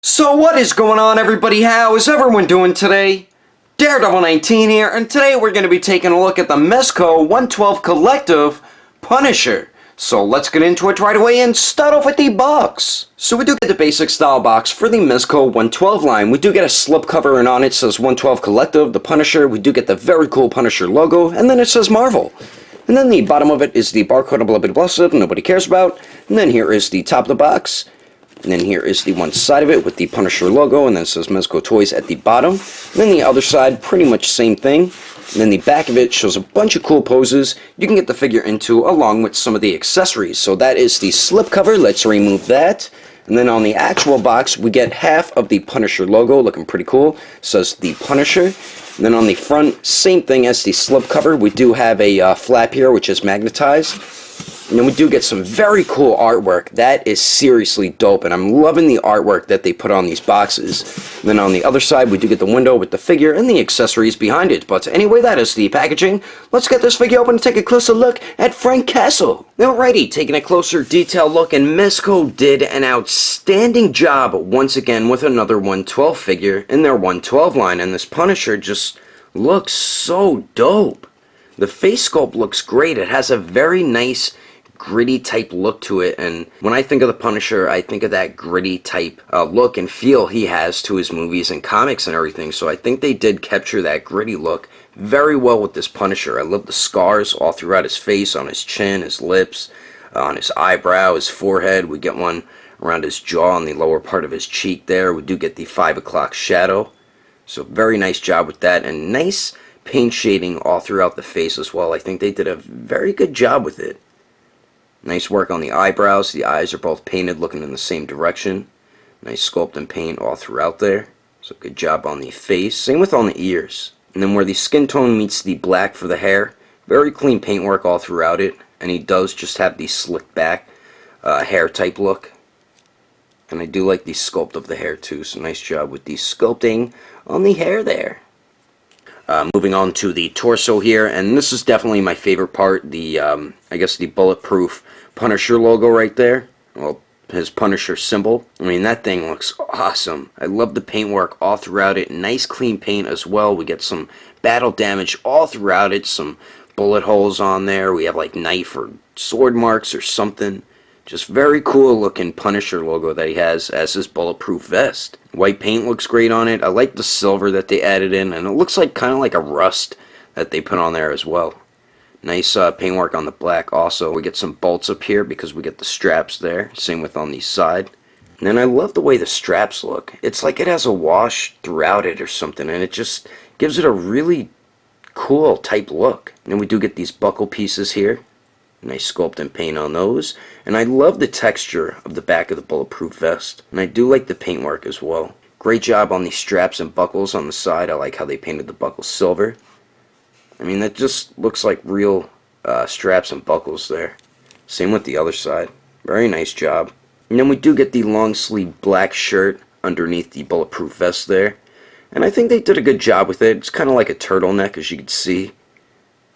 So what is going on, everybody? How is everyone doing today? Daredevil 19 here, and today we're going to be taking a look at the Mezco 112 Collective Punisher. So let's get into it right away and start off with the box. So we do get the basic style box for the Mezco 112 line. We do get a slipcover, and on it says 112 Collective, the Punisher. We do get the very cool Punisher logo, and then it says Marvel. And then the bottom of it is the barcode of Beloved Blessed, nobody cares about. And then here is the top of the box. And then here is the one side of it with the Punisher logo, and then it says Mezco Toyz at the bottom. And then the other side, pretty much same thing. And then the back of it shows a bunch of cool poses you can get the figure into, along with some of the accessories. So that is the slipcover. Let's remove that. And then on the actual box, we get half of the Punisher logo, looking pretty cool. It says the Punisher. And then on the front, same thing as the slipcover. We do have a flap here, which is magnetized. And then we do get some very cool artwork. That is seriously dope, and I'm loving the artwork that they put on these boxes. And then on the other side, we do get the window with the figure and the accessories behind it. But anyway, that is the packaging. Let's get this figure open and take a closer look at Frank Castle. Alrighty, taking a closer detailed look, and Mezco did an outstanding job once again with another 112 figure in their 112 line, and this Punisher just looks so dope. The face sculpt looks great. It has a very nice gritty type look to it, and when I think of the Punisher, I think of that gritty type look and feel he has to his movies and comics and everything. So I think they did capture that gritty look very well with this Punisher. I love the scars all throughout his face, on his chin, his lips, on his eyebrow, his forehead. We get one around his jaw on the lower part of his cheek there. We do get the 5 o'clock shadow, so very nice job with that, and nice paint shading all throughout the face as well. I think they did a very good job with it. Nice work on the eyebrows. The eyes are both painted looking in the same direction. Nice sculpt and paint all throughout there. So good job on the face. Same with on the ears. And then where the skin tone meets the black for the hair, very clean paintwork all throughout it. And he does just have the slick back hair type look. And I do like the sculpt of the hair too. So nice job with the sculpting on the hair there. Moving on to the torso here, and this is definitely my favorite part, the, I guess the bulletproof Punisher logo right there. Well, his Punisher symbol. I mean, that thing looks awesome. I love the paintwork all throughout it. Nice clean paint as well. We get some battle damage all throughout it, some bullet holes on there. We have like knife or sword marks or something. Just very cool looking Punisher logo that he has as his bulletproof vest. White paint looks great on it. I like the silver that they added in, and it looks like kind of like a rust that they put on there as well. Nice paintwork on the black also. We get some bolts up here because we get the straps there. Same with on the side. And then I love the way the straps look. It's like it has a wash throughout it or something, and it just gives it a really cool type look. And then we do get these buckle pieces here. Nice sculpt and paint on those. And I love the texture of the back of the bulletproof vest. And I do like the paintwork as well. Great job on the straps and buckles on the side. I like how they painted the buckles silver. I mean, that just looks like real straps and buckles there. Same with the other side. Very nice job. And then we do get the long sleeve black shirt underneath the bulletproof vest there. And I think they did a good job with it. It's kind of like a turtleneck, as you can see.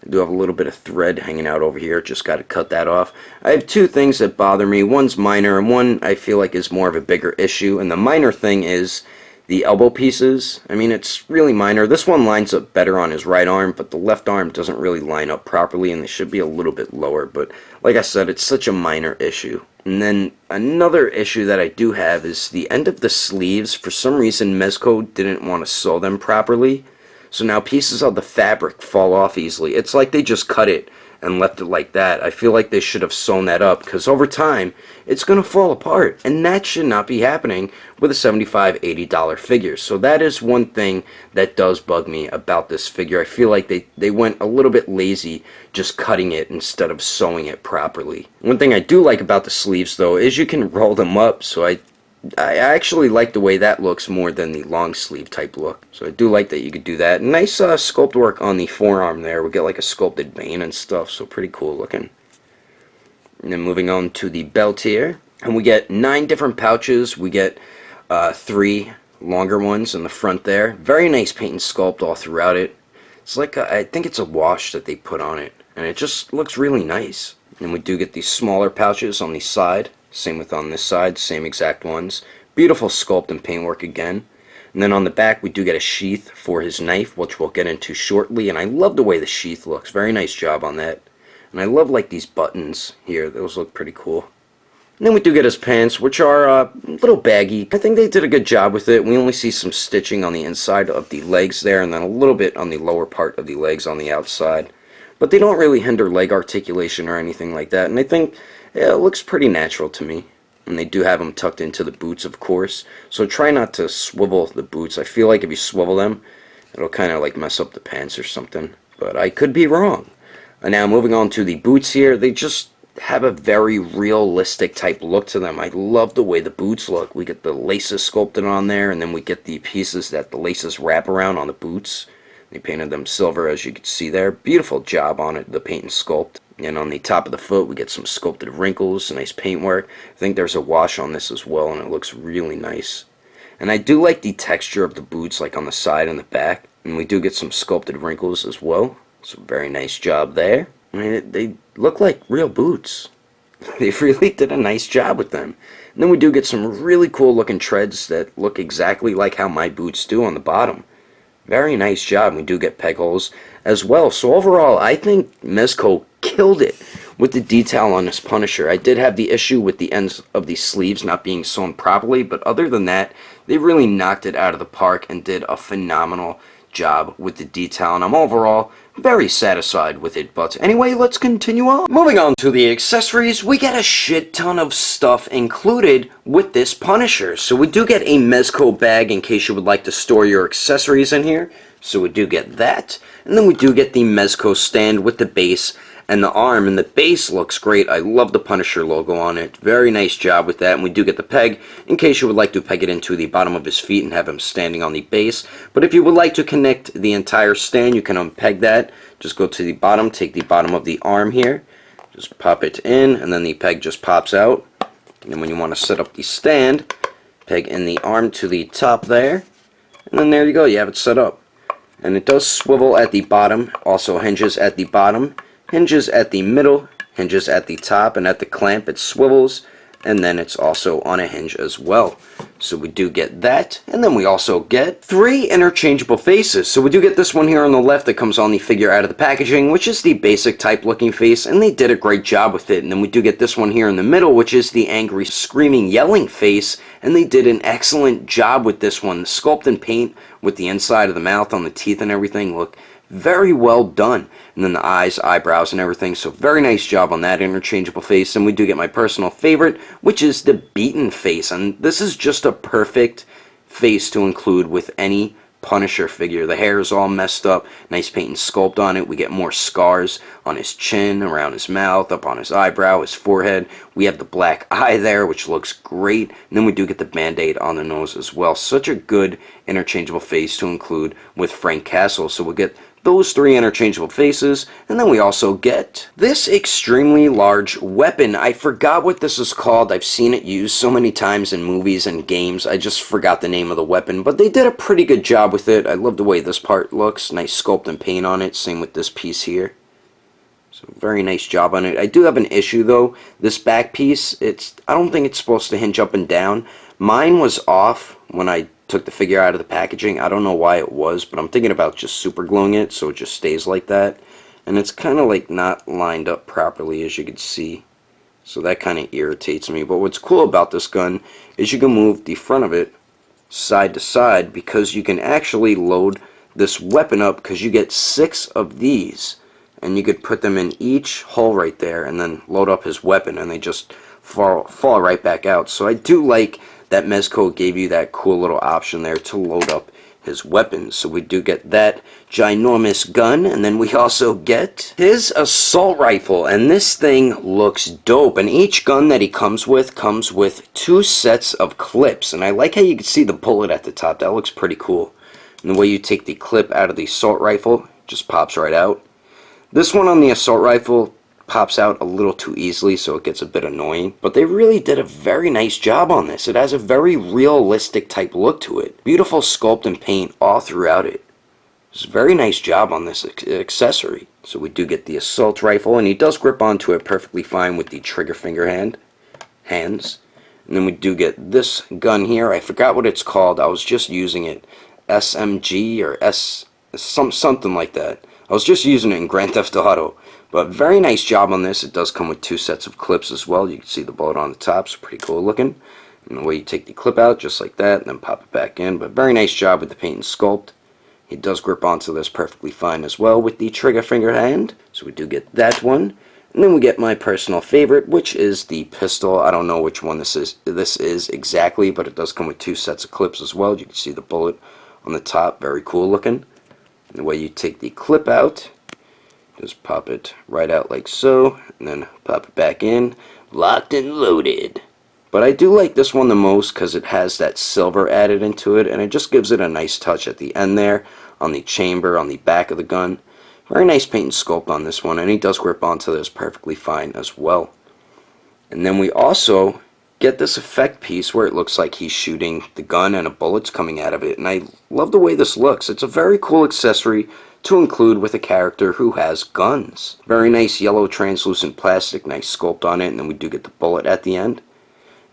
I do have a little bit of thread hanging out over here. Just got to cut that off. I have two things that bother me. One's minor, and one I feel like is more of a bigger issue. And the minor thing is the elbow pieces. I mean, it's really minor. This one lines up better on his right arm, but the left arm doesn't really line up properly, and they should be a little bit lower. But like I said, it's such a minor issue. And then another issue that I do have is the end of the sleeves. For some reason, Mezco didn't want to sew them properly. So now pieces of the fabric fall off easily. It's like they just cut it and left it like that. I feel like they should have sewn that up, because over time it's going to fall apart, and that should not be happening with a $75, $80 figure. So that is one thing that does bug me about this figure. I feel like they went a little bit lazy just cutting it instead of sewing it properly. One thing I do like about the sleeves though is you can roll them up, so I actually like the way that looks more than the long sleeve type look. So I do like that you could do that. Nice sculpt work on the forearm there. We get like a sculpted vein and stuff, so pretty cool looking. And then moving on to the belt here. And we get 9 different pouches. We get 3 longer ones in the front there. Very nice paint and sculpt all throughout it. It's like, I think it's a wash that they put on it. And it just looks really nice. And we do get these smaller pouches on the side. Same with on this side, same exact ones. beautiful sculpt and paintwork again. And then on the back we do get a sheath for his knife, which we'll get into shortly, and I love the way the sheath looks. Very nice job on that. And I love like these buttons here, those look pretty cool. And then we do get his pants, which are a little baggy. I think they did a good job with it. We only see some stitching on the inside of the legs there, and then a little bit on the lower part of the legs on the outside. But they don't really hinder leg articulation or anything like that, and I think it looks pretty natural to me. And they do have them tucked into the boots, of course. So try not to swivel the boots. I feel like if you swivel them, it'll kind of like mess up the pants or something. But I could be wrong. And now moving on to the boots here, they just have a very realistic type look to them. I love the way the boots look. We get the laces sculpted on there, and then we get the pieces that the laces wrap around on the boots. They painted them silver, as you can see there. Beautiful job on it, the paint and sculpt. And on the top of the foot, we get some sculpted wrinkles, nice paintwork. I think there's a wash on this as well, and it looks really nice. And I do like the texture of the boots, like on the side and the back. And we do get some sculpted wrinkles as well. So very nice job there. I mean, they look like real boots. They really did a nice job with them. And then we do get some really cool looking treads that look exactly like how my boots do on the bottom. Very nice job. We do get peg holes as well. So overall, I think Mezco killed it with the detail on this Punisher. I did have the issue with the ends of the sleeves not being sewn properly, but other than that, they really knocked it out of the park and did a phenomenal job with the detail, and I'm overall very satisfied with it. But anyway, let's continue on. Moving on to the accessories, we get a shit ton of stuff included with this Punisher. So we do get a Mezco bag in case you would like to store your accessories in here. So we do get that, and then we do get the Mezco stand with the base and the arm, and the base looks great. I love the Punisher logo on it. Very nice job with that. And we do get the peg in case you would like to peg it into the bottom of his feet and have him standing on the base. But if you would like to connect the entire stand, you can unpeg that. Just go to the bottom, take the bottom of the arm here, just pop it in, and then the peg just pops out. And then when you want to set up the stand, peg in the arm to the top there, and then there you go, you have it set up. And it does swivel at the bottom, also hinges at the bottom, hinges at the middle, hinges at the top, and at the clamp it swivels, and then it's also on a hinge as well. So we do get that, and then we also get 3 interchangeable faces. So we do get this one here on the left that comes on the figure out of the packaging, which is the basic type looking face, and they did a great job with it. And then we do get this one here in the middle, which is the angry, screaming, yelling face, and they did an excellent job with this one. The sculpt and paint with the inside of the mouth on the teeth and everything look very well done. And then the eyes, eyebrows, and everything. So very nice job on that interchangeable face. And we do get my personal favorite, which is the beaten face. And this is just a perfect face to include with any Punisher figure. The hair is all messed up, nice paint and sculpt on it. We get more scars on his chin, around his mouth, up on his eyebrow, his forehead. We have the black eye there, which looks great. And then we do get the band-aid on the nose as well. Such a good interchangeable face to include with Frank Castle. So we get those 3 interchangeable faces, and then we also get this extremely large weapon. I forgot what this is called. I've seen it used so many times in movies and games. I just forgot the name of the weapon, but they did a pretty good job with it. I love the way this part looks. Nice sculpt and paint on it. Same with this piece here. So very nice job on it. I do have an issue though. This back piece, I don't think it's supposed to hinge up and down. Mine was off when I took the figure out of the packaging. I don't know why it was, but I'm thinking about just super gluing it so it just stays like that. And it's kind of like not lined up properly, as you can see. So that kind of irritates me. But what's cool about this gun is you can move the front of it side to side, because you can actually load this weapon up, because you get 6 of these. And you could put them in each hole right there and then load up his weapon, and they just fall right back out. So I do like that Mezco gave you that cool little option there to load up his weapons. So we do get that ginormous gun, and then we also get his assault rifle, and this thing looks dope. And each gun that he comes with 2 sets of clips, and I like how you can see the bullet at the top. That looks pretty cool. And the way you take the clip out of the assault rifle, it just pops right out. This one on the assault rifle pops out a little too easily, so it gets a bit annoying. But they really did a very nice job on this. It has a very realistic type look to it. Beautiful sculpt and paint all throughout it. It's a very nice job on this accessory. So we do get the assault rifle, and he does grip onto it perfectly fine with the trigger finger hands. And then we do get this gun here. I forgot what it's called. I was just using it. SMG or something like that. I was just using it in Grand Theft Auto. But very nice job on this. It does come with 2 sets of clips as well. You can see the bullet on the top. So pretty cool looking. And the way you take the clip out, just like that, and then pop it back in. But very nice job with the paint and sculpt. It does grip onto this perfectly fine as well with the trigger finger hand. So we do get that one. And then we get my personal favorite, which is the pistol. I don't know which one this is exactly, but it does come with 2 sets of clips as well. You can see the bullet on the top. Very cool looking. And the way you take the clip out, just pop it right out like so, and then pop it back in. Locked and loaded. But I do like this one the most because it has that silver added into it, and it just gives it a nice touch at the end there, on the chamber, on the back of the gun. Very nice paint and sculpt on this one, and he does grip onto this perfectly fine as well. And then we also get this effect piece where it looks like he's shooting the gun and a bullet's coming out of it, and I love the way this looks. It's a very cool accessory to include with a character who has guns. Very nice yellow translucent plastic, nice sculpt on it, and then we do get the bullet at the end.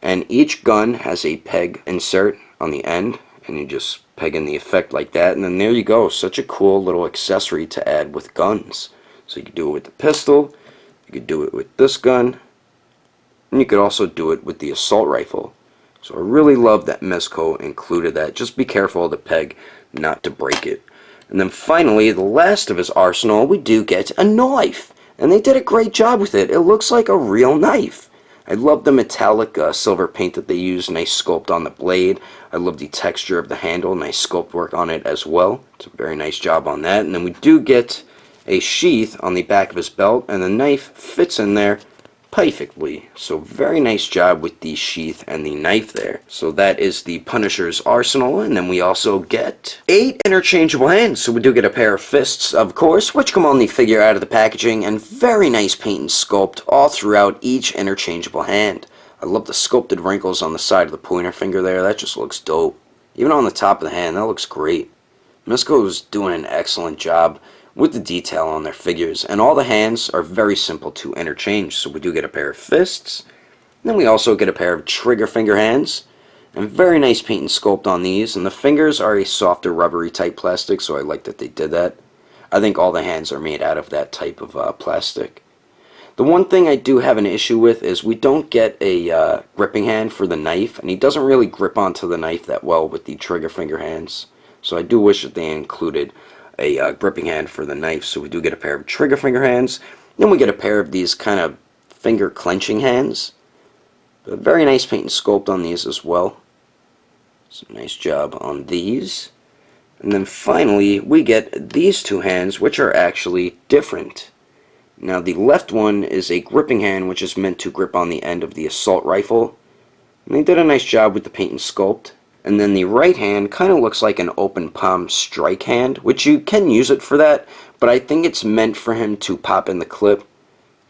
And each gun has a peg insert on the end, and you just peg in the effect like that, and then there you go. Such a cool little accessory to add with guns. So you could do it with the pistol, you could do it with this gun, and you could also do it with the assault rifle. So I really love that Mezco included that. Just be careful of the peg not to break it. And then finally, the last of his arsenal, we do get a knife. And they did a great job with it. It looks like a real knife. I love the metallic silver paint that they used. Nice sculpt on the blade. I love the texture of the handle. Nice sculpt work on it as well. It's a very nice job on that. And then we do get a sheath on the back of his belt, and the knife fits in there perfectly. So very nice job with the sheath and the knife there. So that is the Punisher's arsenal, and then we also get 8 interchangeable hands. So we do get a pair of fists, of course, which come on the figure out of the packaging, and very nice paint and sculpt all throughout each interchangeable hand. I love the sculpted wrinkles on the side of the pointer finger there. That just looks dope. Even on the top of the hand, that looks great. Mezco is doing an excellent job with the detail on their figures, and all the hands are very simple to interchange. So we do get a pair of fists, and then we also get a pair of trigger finger hands, and very nice paint and sculpt on these, and the fingers are a softer rubbery type plastic, so I like that they did that. I think all the hands are made out of that type of plastic. The one thing I do have an issue with is we don't get a gripping hand for the knife, and he doesn't really grip onto the knife that well with the trigger finger hands, so I do wish that they included a gripping hand for the knife. So we do get a pair of trigger finger hands. Then we get a pair of these kind of finger clenching hands. But very nice paint and sculpt on these as well. So nice job on these. And then finally we get these 2 hands, which are actually different. Now the left one is a gripping hand, which is meant to grip on the end of the assault rifle. And they did a nice job with the paint and sculpt. And then the right hand kind of looks like an open palm strike hand, which you can use it for that, but I think it's meant for him to pop in the clip.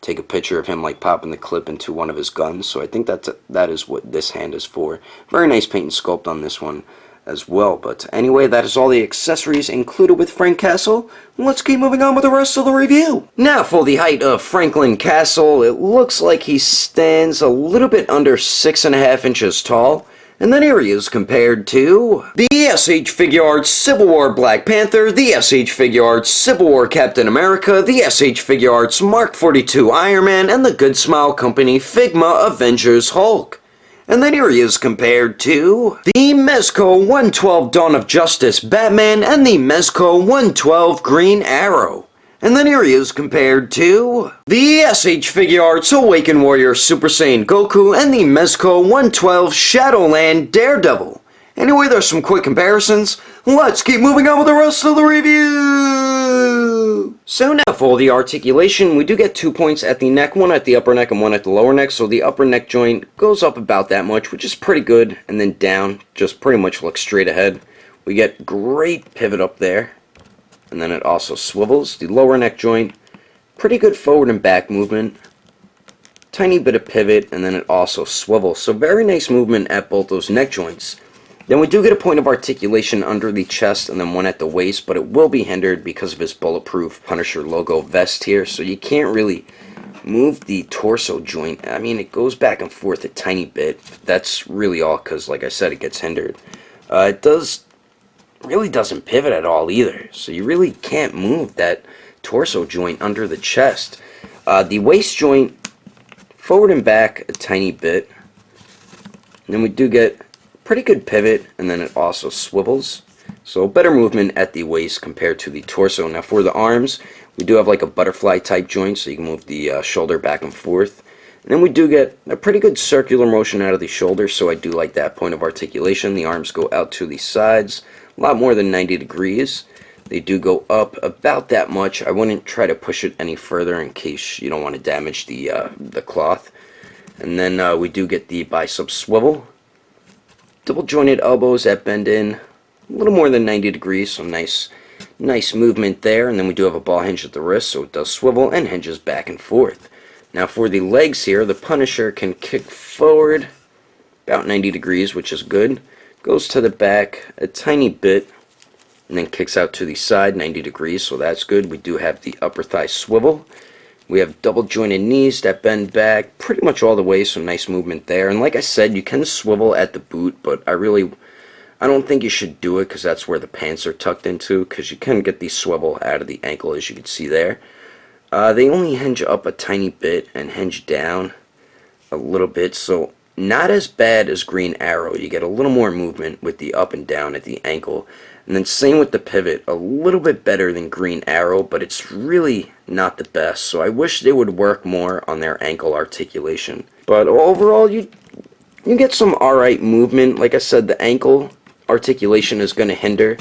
Take a picture of him like popping the clip into one of his guns, so I think that is what this hand is for. Very nice paint and sculpt on this one as well. But anyway, that is all the accessories included with Frank Castle. Let's keep moving on with the rest of the review. Now for the height of Franklin Castle, it looks like he stands a little bit under 6.5 inches tall. And then here he is compared to the SH Figuarts Civil War Black Panther, the SH Figuarts Civil War Captain America, the SH Figuarts Mark 42 Iron Man, and the Good Smile Company Figma Avengers Hulk. And then here he is compared to the Mezco 112 Dawn of Justice Batman and the Mezco 112 Green Arrow. And then here he is compared to the SH Figuarts Awakened Warrior Super Saiyan Goku and the Mezco 112 Shadowland Daredevil. Anyway, there's some quick comparisons. Let's keep moving on with the rest of the review. So now for the articulation, we do get 2 points at the neck, 1 at the upper neck and 1 at the lower neck. So the upper neck joint goes up about that much, which is pretty good, and then down, just pretty much looks straight ahead. We get great pivot up there. And then it also swivels. The lower neck joint, pretty good forward and back movement. Tiny bit of pivot, and then it also swivels. So very nice movement at both those neck joints. Then we do get a point of articulation under the chest and then 1 at the waist, but it will be hindered because of his bulletproof Punisher logo vest here. So you can't really move the torso joint, I mean, it goes back and forth a tiny bit. That's really all because, like I said, it gets hindered. It really doesn't pivot at all either, so you really can't move that torso joint under the chest. The waist joint, forward and back a tiny bit. And then we do get pretty good pivot, and then it also swivels. So better movement at the waist compared to the torso. Now for the arms, we do have like a butterfly type joint, so you can move the shoulder back and forth. And then we do get a pretty good circular motion out of the shoulder, so I do like that point of articulation. The arms go out to the sides, a lot more than 90 degrees. They do go up about that much. I wouldn't try to push it any further in case you don't want to damage the cloth. And then we do get the bicep swivel. Double jointed elbows that bend in a little more than 90 degrees, so nice movement there. And then we do have a ball hinge at the wrist, so it does swivel and hinges back and forth. Now for the legs here, the Punisher can kick forward about 90 degrees, which is good. Goes to the back a tiny bit, and then kicks out to the side 90 degrees, so that's good. We do have the upper thigh swivel. We have double jointed knees that bend back pretty much all the way, so nice movement there. And like I said, you can swivel at the boot, but I don't think you should do it because that's where the pants are tucked into, because you can get the swivel out of the ankle, as you can see there. They only hinge up a tiny bit and hinge down a little bit, so not as bad as Green Arrow. You get a little more movement with the up and down at the ankle. And then same with the pivot, a little bit better than Green Arrow, but it's really not the best. So I wish they would work more on their ankle articulation. But overall, you get some alright movement. Like I said, the ankle articulation is going to hinder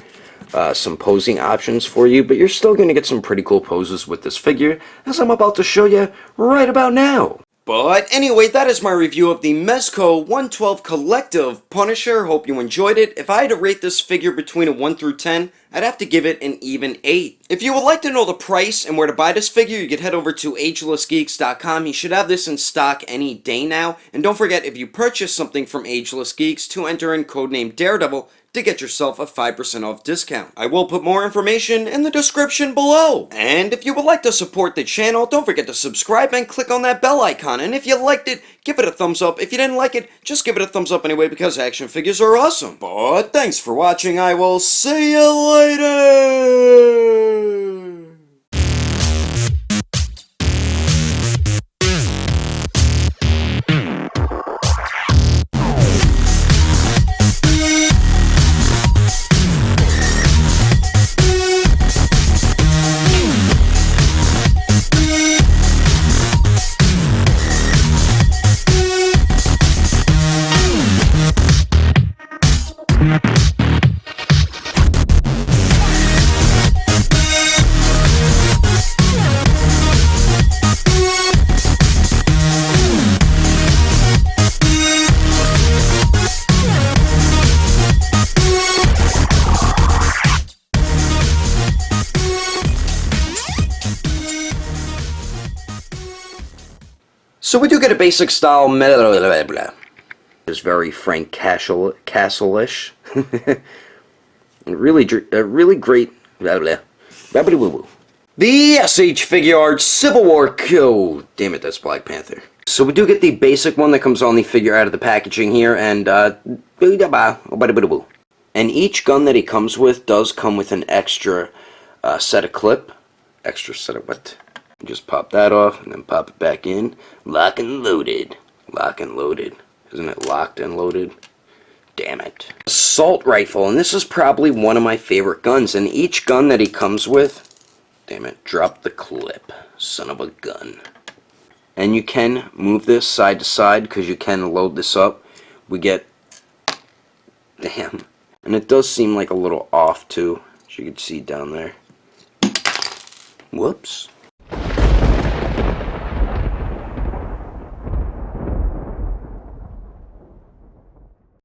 some posing options for you, but you're still going to get some pretty cool poses with this figure, as I'm about to show you right about now. But anyway, that is my review of the Mezco 112 Collective Punisher. Hope you enjoyed it. If I had to rate this figure between a 1 through 10, I'd have to give it an even 8. If you would like to know the price and where to buy this figure, you can head over to Agelessgeeks.com. You should have this in stock any day now. And don't forget, if you purchase something from Ageless Geeks, to enter in codename Daredevil to get yourself a 5% off discount. I will put more information in the description below. And if you would like to support the channel, don't forget to subscribe and click on that bell icon. And if you liked it, give it a thumbs up. If you didn't like it, just give it a thumbs up anyway, because action figures are awesome. But thanks for watching. I will see you later. So we do get a basic style It's very Frank Castle-ish. really great The SH Figure Arts Civil War Oh, damn it, that's Black Panther. So we do get the basic one that comes on the figure out of the packaging here, and and each gun that he comes with does come with an extra set of clip. Extra set of what? Just pop that off and then pop it back in. Lock and loaded. Lock and loaded. Isn't it locked and loaded? Damn it. Assault rifle, and this is probably one of my favorite guns. And each gun that he comes with, damn it, drop the clip. Son of a gun. And you can move this side to side because you can load this up. We get, damn. And it does seem like a little off too, as you can see down there. Whoops.